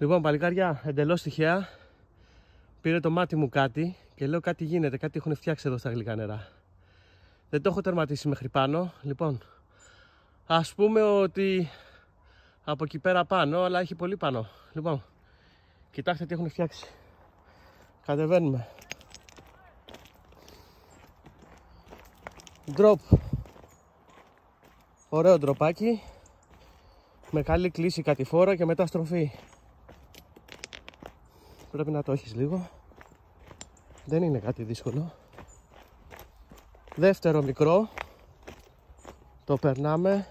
Λοιπόν, παλικάρια, εντελώς τυχαία πήρε το μάτι μου κάτι και λέω κάτι γίνεται, κάτι έχουν φτιάξει εδώ στα γλυκά νερά. Δεν το έχω τερματίσει μέχρι πάνω. Λοιπόν, ας πούμε ότι από εκεί πέρα πάνω, αλλά έχει πολύ πάνω. Λοιπόν, κοιτάξτε τι έχουν φτιάξει. Κατεβαίνουμε. Drop. Ωραίο ντροπάκι. Με καλή κλίση κατηφόρα και μετά στροφή. Πρέπει να το έχεις λίγο. Δεν είναι κάτι δύσκολο. Δεύτερο μικρό. Το περνάμε.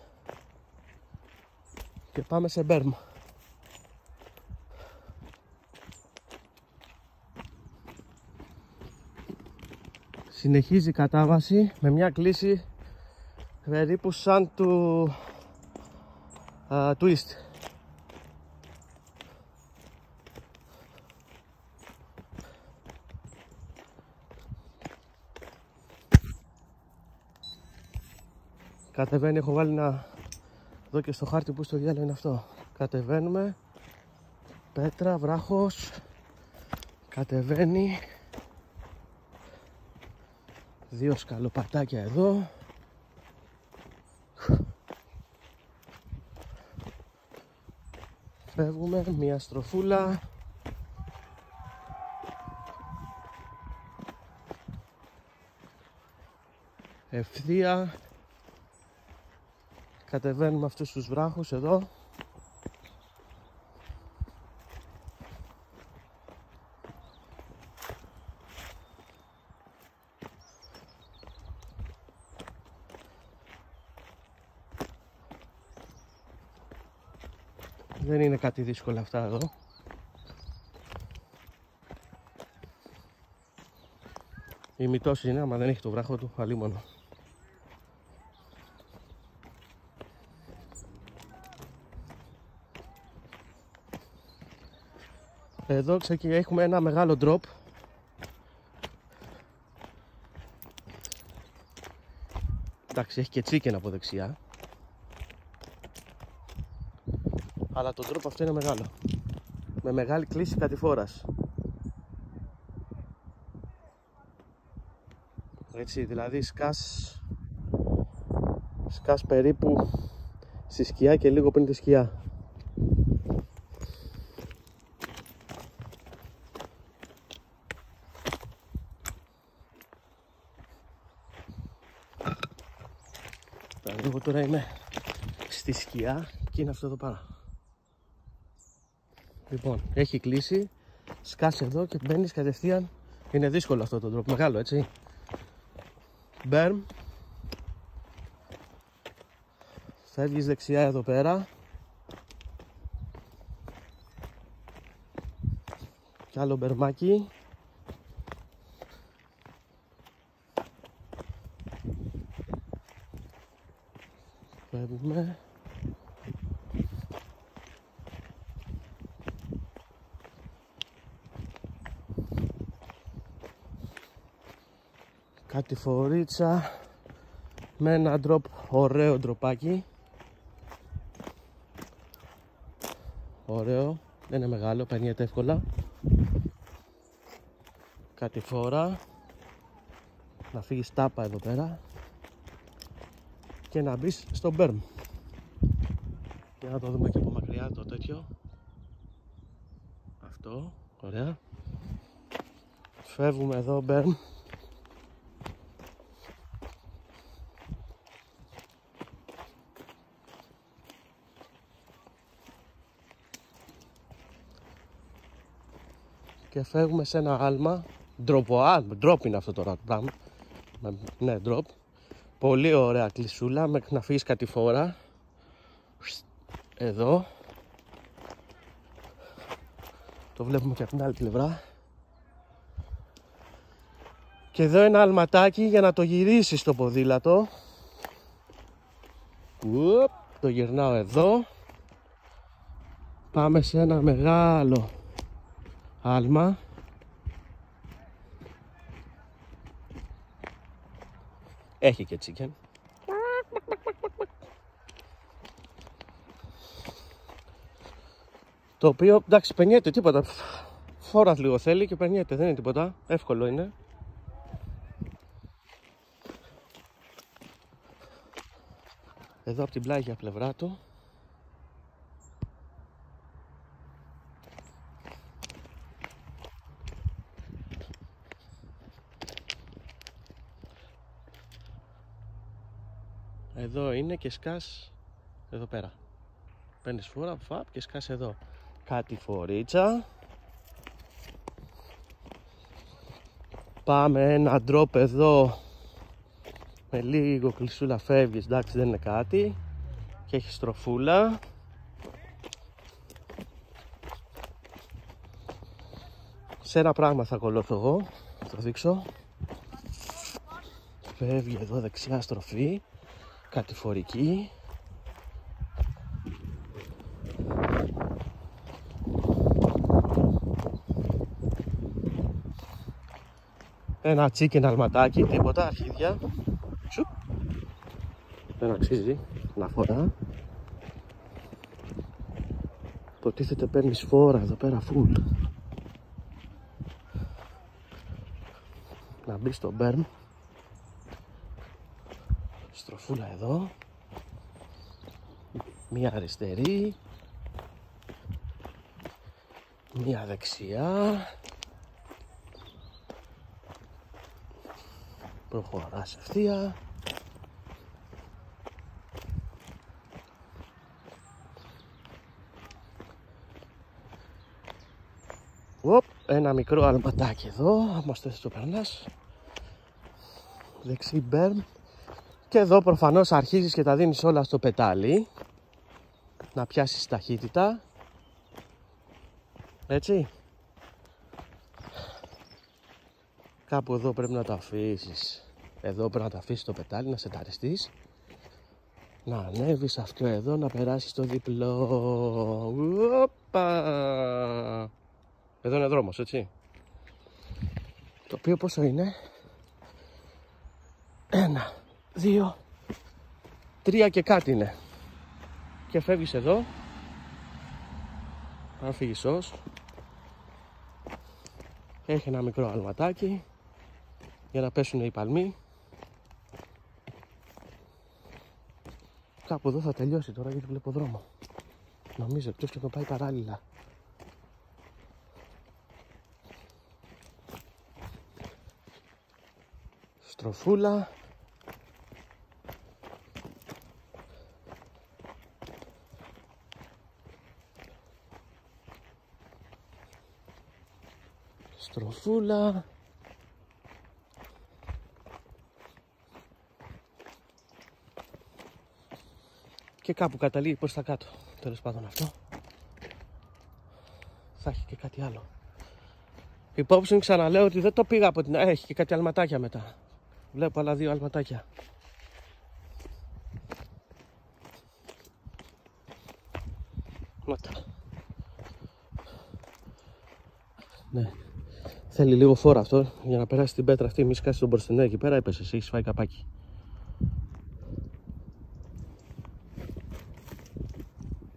Και πάμε σε μπέρμα. Συνεχίζει η κατάβαση με μια κλίση περίπου σαν του twist. Κατεβαίνει, έχω βάλει να δω και στο χάρτη που στο διάλογο είναι αυτό. Κατεβαίνουμε, πέτρα, βράχος, κατεβαίνει, δύο σκαλοπατάκια εδώ. Φεύγουμε, μία στροφούλα. Ευθεία. Κατεβαίνουμε αυτούς τους βράχους εδώ. Δεν είναι κάτι δύσκολο αυτά εδώ. Η μητώση είναι, άμα δεν έχει το βράχο του, αλίμονο. Εδώ έχουμε ένα μεγάλο drop. Εντάξει, έχει και chicken από δεξιά. Αλλά το drop αυτό είναι μεγάλο. Με μεγάλη κλίση κατηφόρας. Έτσι, δηλαδή σκάς περίπου στη σκιά και λίγο πριν τη σκιά. Εγώ τώρα είμαι στη σκιά και είναι αυτό εδώ πάρα. Λοιπόν, έχει κλείσει, σκάσε εδώ και μπαίνεις κατευθείαν. Είναι δύσκολο αυτό το drop, μεγάλο έτσι. Berm. Φεύγεις δεξιά εδώ πέρα. Κι άλλο μπερμάκι. Φεύγουμε. Κάτι φορίτσα με ένα drop, ωραίο ντροπάκι. Ωραίο, δεν είναι μεγάλο, περνιέται εύκολα. Κάτι φορά. Να φύγεις τάπα εδώ πέρα και να μπεις στο berm. Για να το δούμε και από μακριά το τέτοιο. Αυτό, ωραία. Φεύγουμε εδώ, berm. Και φεύγουμε σε ένα άλμα. Drop είναι αυτό τώρα το πράγμα. Ναι, drop. Πολύ ωραία κλεισούλα. Μέχρι να φύγεις κατηφόρα. Εδώ. Το βλέπουμε και από την άλλη πλευρά. Και εδώ ένα αλματάκι για να το γυρίσεις το ποδήλατο. Το γυρνάω εδώ. Πάμε σε ένα μεγάλο άλμα. Έχει και chicken. Το οποίο εντάξει περνιέται, τίποτα. Φόρας λίγο θέλει και περνιέται, δεν είναι τίποτα. Εύκολο είναι. Εδώ από την πλάγια πλευρά του. Εδώ είναι και σκάς εδώ πέρα. Παίρνεις φόρα, φαπ, και σκάς εδώ. Κάτι φορίτσα. Πάμε ένα drop εδώ. Με λίγο κλεισούλα φεύγεις, εντάξει δεν είναι κάτι. Και έχει στροφούλα. Σε ένα πράγμα θα κολλώσω εγώ, θα το δείξω. Φεύγει εδώ δεξιά στροφή. Κατηφορική. Ένα chicken αλματάκι, τίποτα, αρχίδια. Σουπ. Δεν αξίζει να φορά. Υποτίθεται παίρνεις φόρα εδώ πέρα φουλ. Να μπει στο μπέρν. Στροφούλα εδώ. Μία αριστερή. Μία δεξιά. Προχωράς ευθεία. Ένα μικρό αλματάκι εδώ, άμα θες το περνάς. Δεξί μπέρν. Και εδώ προφανώς αρχίζεις και τα δίνεις όλα στο πετάλι. Να πιάσεις ταχύτητα. Έτσι. Κάπου εδώ πρέπει να το αφήσεις. Εδώ πρέπει να το αφήσεις το πετάλι, να σεταριστείς. Να ανέβεις αυτό εδώ, να περάσεις το διπλό. Οπα. Εδώ είναι δρόμος, έτσι. Το οποίο πόσο είναι? 1, 2, 3 και κάτι είναι. Και φεύγεις εδώ. Αν φύγεις ως. Έχει ένα μικρό αλματάκι για να πέσουν οι παλμοί. Κάπου εδώ θα τελειώσει τώρα γιατί βλέπω δρόμο. Νομίζω εκτός και το πάει παράλληλα. Στροφούλα. Στροφούλα. Και κάπου καταλήγει προς τα κάτω. Τέλος πάντων αυτό. Θα έχει και κάτι άλλο. Υπόψη ξαναλέω ότι δεν το πήγα από την... Έχει και κάτι αλματάκια μετά. Βλέπω άλλα 2 αλματάκια. Μάτα. Ναι. Θέλει λίγο φόρα αυτό για να περάσει την πέτρα αυτή. Μη σκάσει τον μπροστινό εκεί πέρα. Έπεσε, έχεις φάει καπάκι.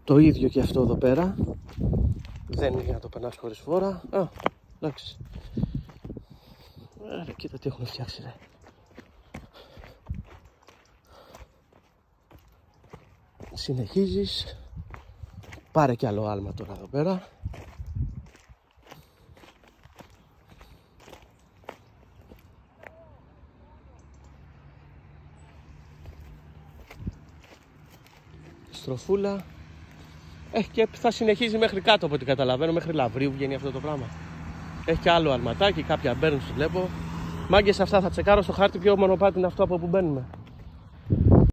Το ίδιο και αυτό εδώ πέρα. Δεν είναι για να το περνάς χωρίς φόρα. Α, εντάξει. Κοίτα τι έχουν φτιάξει ρε. Συνεχίζεις. Πάρε κι άλλο άλμα τώρα εδώ πέρα. Στροφούλα. Και θα συνεχίζει μέχρι κάτω από ό,τι καταλαβαίνω. Μέχρι Λαβρίου βγαίνει αυτό το πράγμα. Έχει και άλλο αλματάκι, κάποια μπέρν σου βλέπω. Μάγκες αυτά θα τσεκάρω στο χάρτη ποιο μονοπάτι είναι αυτό από που μπαίνουμε.